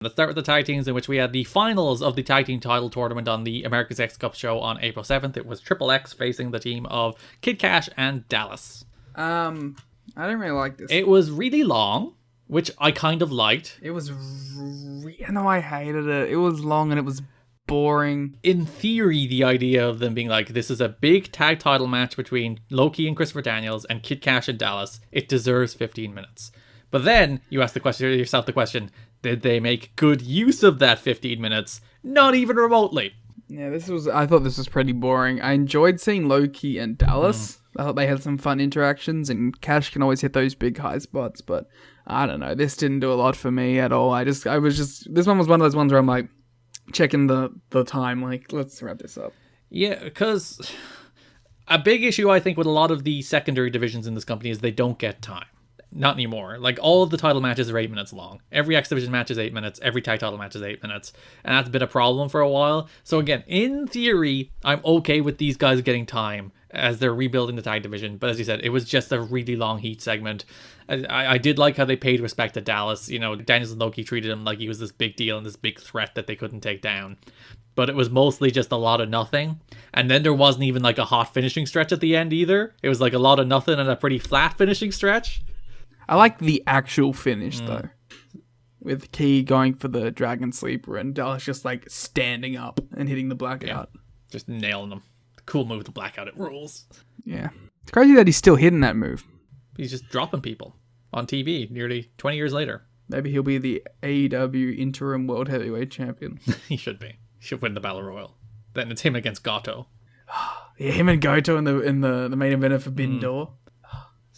Let's start with the tag teams, in which we had the finals of the tag team title tournament on the America's X Cup show on April 7th. It was Triple X facing the team of Kid Kash and Dallas. I didn't really like this. It was really long, which I kind of liked. It was... No, I hated it. It was long and it was boring. In theory, the idea of them being like, this is a big tag title match between Loki and Christopher Daniels and Kid Kash and Dallas. It deserves 15 minutes. But then you ask yourself the question, did they make good use of that 15 minutes? Not even remotely. Yeah, I thought this was pretty boring. I enjoyed seeing Loki and Dallas. I thought they had some fun interactions, and Cash can always hit those big high spots, but I don't know. This didn't do a lot for me at all. This one was one of those ones where I'm like, checking the time, like, let's wrap this up. Yeah, because a big issue, I think, with a lot of the secondary divisions in this company is they don't get time. Not anymore. Like, all of the title matches are 8 minutes long. Every X Division match is 8 minutes. Every tag title match is 8 minutes. And that's been a problem for a while. So again, in theory, I'm okay with these guys getting time as they're rebuilding the tag division. But as you said, it was just a really long heat segment. I did like how they paid respect to Dallas. You know, Daniels and Loki treated him like he was this big deal and this big threat that they couldn't take down. But it was mostly just a lot of nothing. And then there wasn't even like a hot finishing stretch at the end either. It was like a lot of nothing and a pretty flat finishing stretch. I like the actual finish, though. With Key going for the Dragon Sleeper and Dallas just, like, standing up and hitting the Blackout. Yeah, just nailing them. Cool move, the Blackout. It rules. Yeah. It's crazy that he's still hitting that move. He's just dropping people on TV nearly 20 years later. Maybe he'll be the AEW Interim World Heavyweight Champion. He should be. He should win the Battle Royal. Then it's him against Goto. Yeah, him and Goto in the main event of Forbidden Door.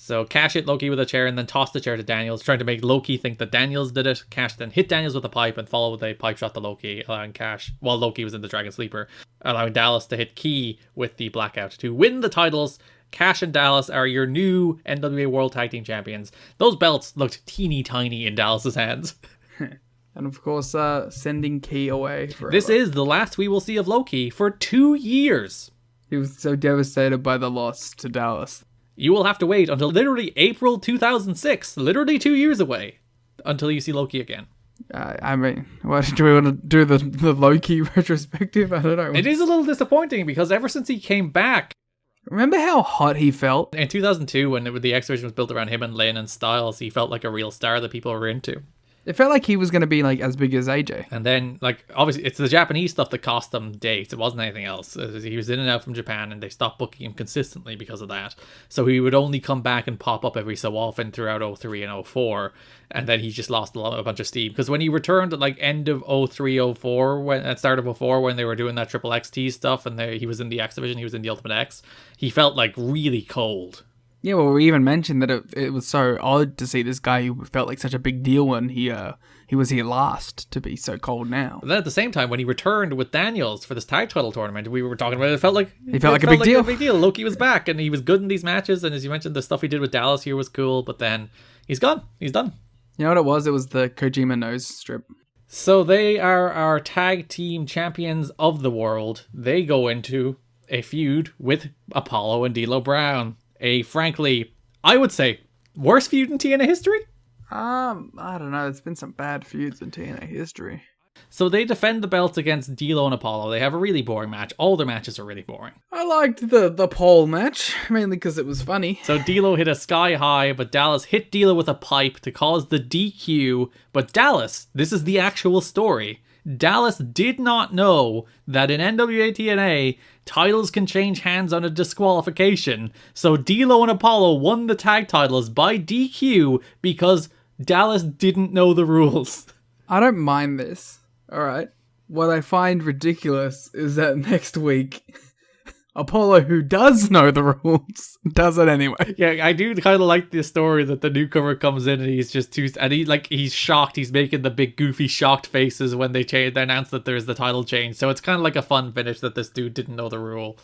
So Cash hit Loki with a chair and then tossed the chair to Daniels, trying to make Loki think that Daniels did it. Cash then hit Daniels with a pipe and followed with a pipe shot to Loki, allowing Cash, while Loki was in the Dragon Sleeper, allowing Dallas to hit Key with the Blackout to win the titles. Cash and Dallas are your new NWA World Tag Team Champions. Those belts looked teeny tiny in Dallas's hands. And of course, sending Key away forever. This is the last we will see of Loki for 2 years. He was so devastated by the loss to Dallas. You will have to wait until literally April 2006, literally 2 years away, until you see Loki again. I mean, what, do we want to do the Loki retrospective? I don't know. It is a little disappointing because ever since he came back... Remember how hot he felt? In 2002, when the X Division was built around him and Lynn and Styles, he felt like a real star that people were into. It felt like he was going to be like as big as AJ. And then, like, obviously, it's the Japanese stuff that cost them dates. It wasn't anything else. He was in and out from Japan, and they stopped booking him consistently because of that. So he would only come back and pop up every so often throughout 03 and 04. And then he just lost a bunch of steam. Because when he returned at, like, end of 03, 04, at start of 04, when they were doing that Triple XT stuff, and he was in the X Division, he was in the Ultimate X, he felt, like, really cold. Yeah, well, we even mentioned that it was so odd to see this guy who felt like such a big deal when he was here last to be so cold now. But then at the same time, when he returned with Daniels for this tag title tournament, we were talking about it. It felt like a big deal. A big deal. Loki was back, and he was good in these matches. And as you mentioned, the stuff he did with Dallas here was cool. But then he's gone. He's done. You know what it was? It was the Kojima nose strip. So they are our tag team champions of the world. They go into a feud with Apolo and D'Lo Brown. A, frankly, I would say, worst feud in TNA history? I don't know. There's been some bad feuds in TNA history. So they defend the belts against D'Lo and Apolo. They have a really boring match. All their matches are really boring. I liked the pole match, mainly because it was funny. So D'Lo hit a sky high, but Dallas hit D'Lo with a pipe to cause the DQ. But Dallas, this is the actual story. Dallas did not know that in NWA-TNA, titles can change hands on a disqualification. So D'Lo and Apollo won the tag titles by DQ because Dallas didn't know the rules. I don't mind this, alright? What I find ridiculous is that next week, Apollo, who does know the rules, does it anyway. Yeah, I do kind of like the story that the newcomer comes in and he's just he's shocked. He's making the big goofy shocked faces when they announce that there's the title change. So it's kind of like a fun finish that this dude didn't know the rule.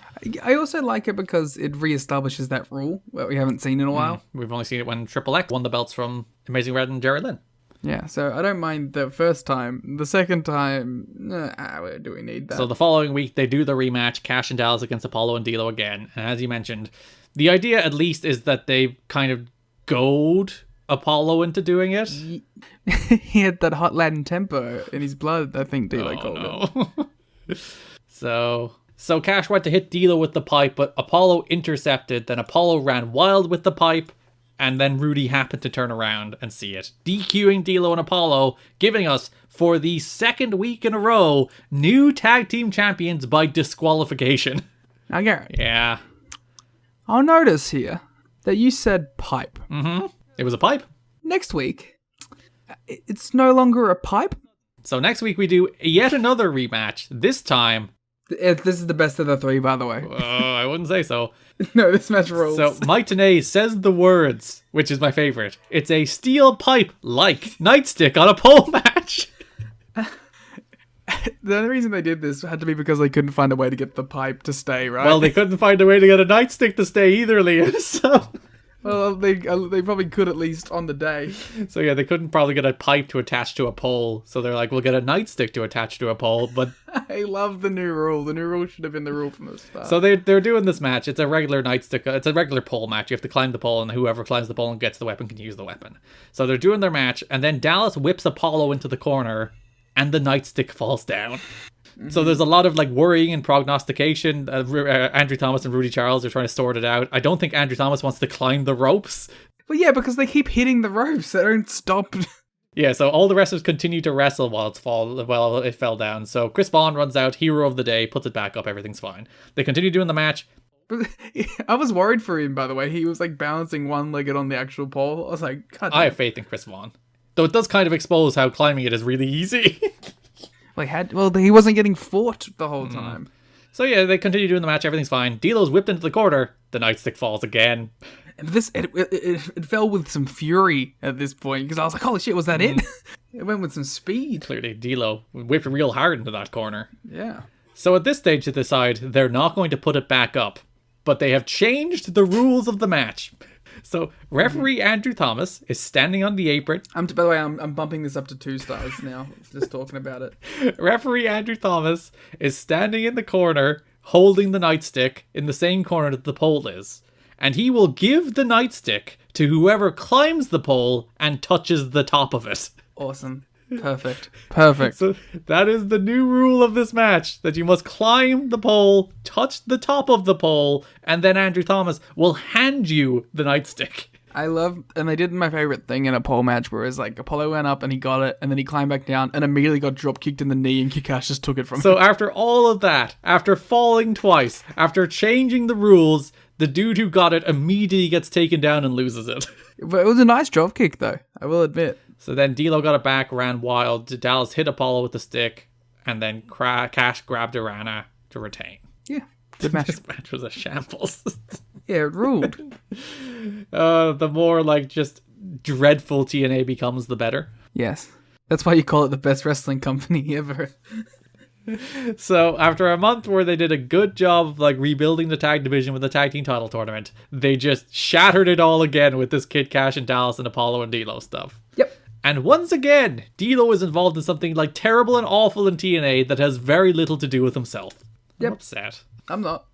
I also like it because it reestablishes that rule that we haven't seen in a while. We've only seen it when Triple X won the belts from Amazing Red and Jerry Lynn. Yeah, so I don't mind the first time. The second time, do we need that? So the following week, they do the rematch, Cash and Dallas against Apollo and D'Lo again. And as you mentioned, the idea at least is that they kind of goad Apollo into doing it. He had that hot Latin tempo in his blood, I think D'Lo called it. So Kash went to hit D'Lo with the pipe, but Apollo intercepted. Then Apollo ran wild with the pipe, and then Rudy happened to turn around and see it, DQing D'Lo and Apollo, giving us, for the second week in a row, new tag team champions by disqualification. Now, Garrett. Yeah. I'll notice here that you said pipe. Mm-hmm. It was a pipe. Next week, it's no longer a pipe. So next week we do yet another rematch. This time... This is the best of the three, by the way. I wouldn't say so. No, this match rules. So Mike Tenay says the words, which is my favorite. It's a steel pipe-like nightstick on a pole match. The only reason they did this had to be because they couldn't find a way to get the pipe to stay, right? Well, they couldn't find a way to get a nightstick to stay either, Liam. So... Well, they probably could at least on the day. So yeah, they couldn't probably get a pipe to attach to a pole. So they're like, we'll get a nightstick to attach to a pole. But I love the new rule. The new rule should have been the rule from the start. So they're doing this match. It's a regular nightstick. It's a regular pole match. You have to climb the pole, and whoever climbs the pole and gets the weapon can use the weapon. So they're doing their match, and then Dallas whips Apollo into the corner, and the nightstick falls down. So there's a lot of like worrying and prognostication. Andrew Thomas and Rudy Charles are trying to sort it out. I don't think Andrew Thomas wants to climb the ropes. Well, yeah, because they keep hitting the ropes. They don't stop. Yeah, so all the wrestlers continue to wrestle while it fell down. So Chris Vaughn runs out, hero of the day, puts it back up, everything's fine. They continue doing the match. I was worried for him, by the way. He was like balancing one-legged on the actual pole. I was like, God. I have faith in Chris Vaughn. Though it does kind of expose how climbing it is really easy. Well, he wasn't getting fought the whole time. So yeah, they continue doing the match, everything's fine. D'Lo's whipped into the corner, the nightstick falls again. And it fell with some fury at this point, because I was like, holy shit, was that it? It went with some speed. Clearly, D'Lo whipped real hard into that corner. Yeah. So at this stage they decide they're not going to put it back up, but they have changed the rules of the match. So referee Andrew Thomas is standing on the apron. By the way, I'm bumping this up to 2 stars now, just talking about it. Referee Andrew Thomas is standing in the corner, holding the nightstick in the same corner that the pole is. And he will give the nightstick to whoever climbs the pole and touches the top of it. Awesome. Perfect. So that is the new rule of this match, that you must climb the pole, touch the top of the pole, and then Andrew Thomas will hand you the nightstick. And they did my favorite thing in a pole match, where it's like Apollo went up and he got it, and then he climbed back down and immediately got drop kicked in the knee, and Kid Kash just took it from him. So after all of that, after falling twice, after changing the rules, the dude who got it immediately gets taken down and loses it. But it was a nice drop kick, though, I will admit. So then D'Lo got it back, ran wild. Dallas hit Apollo with the stick, and then Kash grabbed Arana to retain. Yeah, good match. This match was a shambles. Yeah, it ruled. The more like just dreadful TNA becomes, the better. Yes, that's why you call it the best wrestling company ever. So after a month where they did a good job of like rebuilding the tag division with the tag team title tournament, they just shattered it all again with this Kid Kash and Dallas and Apollo and D'Lo stuff. Yep. And once again, D'Lo is involved in something like terrible and awful in TNA that has very little to do with himself. Yep. I'm upset. I'm not.